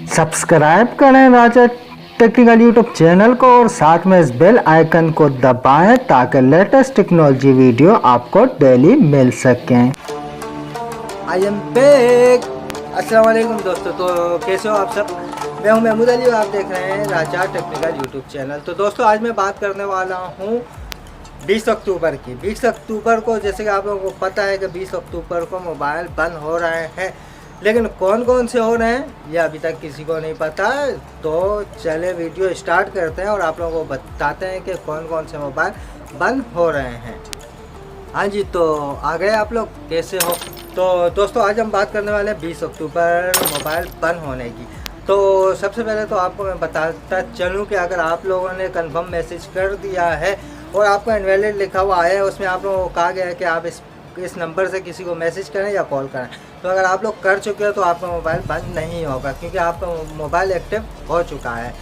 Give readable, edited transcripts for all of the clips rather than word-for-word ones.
Subscribe करें राजा technical YouTube channel को और साथ में इस बेल आइकन को दबाएं ताकि लेटेस्ट टेक्नोलॉजी वीडियो आपको डेली मिल सकें। I am back. अस्सलाम वालेकुम दोस्तों, तो कैसे हो आप सब। मैं हूं महमूद अली और आप देख रहे हैं राजा टेक्निकल यूट्यूब चैनल। तो दोस्तों आज मैं बात करने वाला हूं 20 अक्टूबर की। 20 अक्टूबर को जैसे कि आप लोगों को पता है कि 20 अक्टूबर को मोबाइल बंद हो रहे हैं, लेकिन कौन कौन से हो रहे हैं ये अभी तक किसी को नहीं पता। तो चले वीडियो स्टार्ट करते हैं और आप लोगों को बताते हैं कि कौन कौन से मोबाइल बंद हो रहे हैं। हाँ जी, तो आ गए आप लोग, कैसे हो। तो दोस्तों आज हम बात करने वाले हैं 20 अक्टूबर मोबाइल बंद होने की। तो सबसे पहले तो आपको मैं बताता चलूँ कि अगर आप लोगों ने कंफर्म मैसेज कर दिया है और आपका इनवैलिड लिखा हुआ है, उसमें आप लोगों को कहा गया है कि आप इस नंबर से किसी को मैसेज करें या कॉल करें, तो अगर आप लोग कर चुके हो तो आपका मोबाइल बंद नहीं होगा क्योंकि आपका मोबाइल एक्टिव हो चुका है।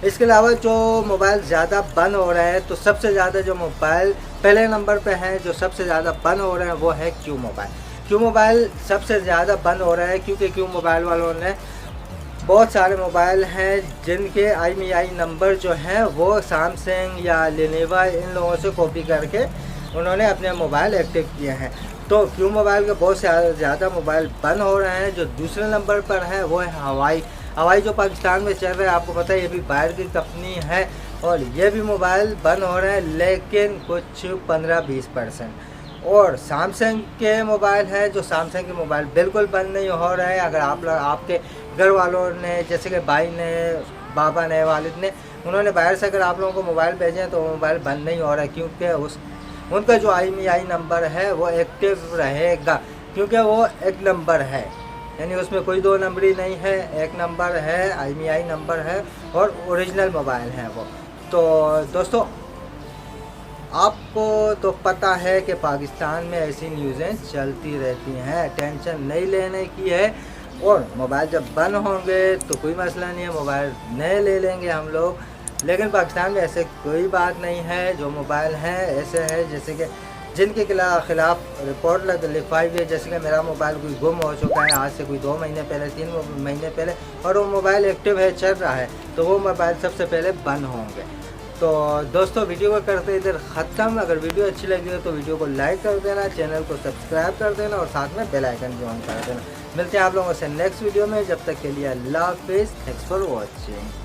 इसके अलावा जो मोबाइल ज़्यादा बंद हो रहे हैं, तो सबसे ज़्यादा जो मोबाइल पहले नंबर पे हैं जो सबसे ज़्यादा बंद हो रहे हैं वो है क्यू मोबाइल। क्यू मोबाइल सबसे ज़्यादा बंद हो रहा है क्योंकि क्यू मोबाइल वालों ने बहुत सारे मोबाइल हैं जिनके IMEI नंबर जो हैं वो सैमसंग या लेनोवो इन लोगों से कॉपी करके उन्होंने अपने मोबाइल एक्टिव किए हैं। तो क्यू मोबाइल के बहुत से ज़्यादा मोबाइल बंद हो रहे हैं। जो दूसरे नंबर पर है वो है हवाई जो पाकिस्तान में चल रहा है। आपको पता है ये भी बाहर की कंपनी है और ये भी मोबाइल बंद हो रहे हैं, लेकिन कुछ 15-20%। और सैमसंग के मोबाइल हैं जो सैमसंग के मोबाइल बिल्कुल बंद नहीं हो रहे हैं। अगर आपके घर वालों ने, जैसे कि भाई ने, बाबा ने, वालिद ने, उन्होंने बाहर से अगर आप लोगों को मोबाइल भेजे हैं तो मोबाइल बंद नहीं हो रहा है क्योंकि उनका जो IMEI नंबर है वो एक्टिव रहेगा क्योंकि वो एक नंबर है, यानी उसमें कोई दो नंबरी नहीं है, एक नंबर है, IMEI नंबर है और ओरिजिनल मोबाइल है वो। तो दोस्तों आपको तो पता है कि पाकिस्तान में ऐसी न्यूज़ें चलती रहती हैं, टेंशन नहीं लेने की है। और मोबाइल जब बंद होंगे तो कोई मसला नहीं है, मोबाइल नए ले लेंगे हम लोग। लेकिन पाकिस्तान में ऐसे कोई बात नहीं है। जो मोबाइल हैं ऐसे हैं जैसे कि जिनके खिलाफ रिपोर्ट लिखवाई हुई है, जैसे कि मेरा मोबाइल कोई गुम हो चुका है आज से कोई 2 महीने पहले, 3 महीने पहले, और वो मोबाइल एक्टिव है, चल रहा है, तो वो मोबाइल सबसे पहले बंद होंगे। तो दोस्तों वीडियो को करते इधर ख़त्म। अगर वीडियो अच्छी लगी हो तो वीडियो को लाइक कर देना, चैनल को सब्सक्राइब कर देना और साथ में बेल आइकन भी ऑन कर देना। मिलते हैं आप लोगों से नेक्स्ट वीडियो में, जब तक के लिए अल्लाह हाफिज़। Thanks for watching.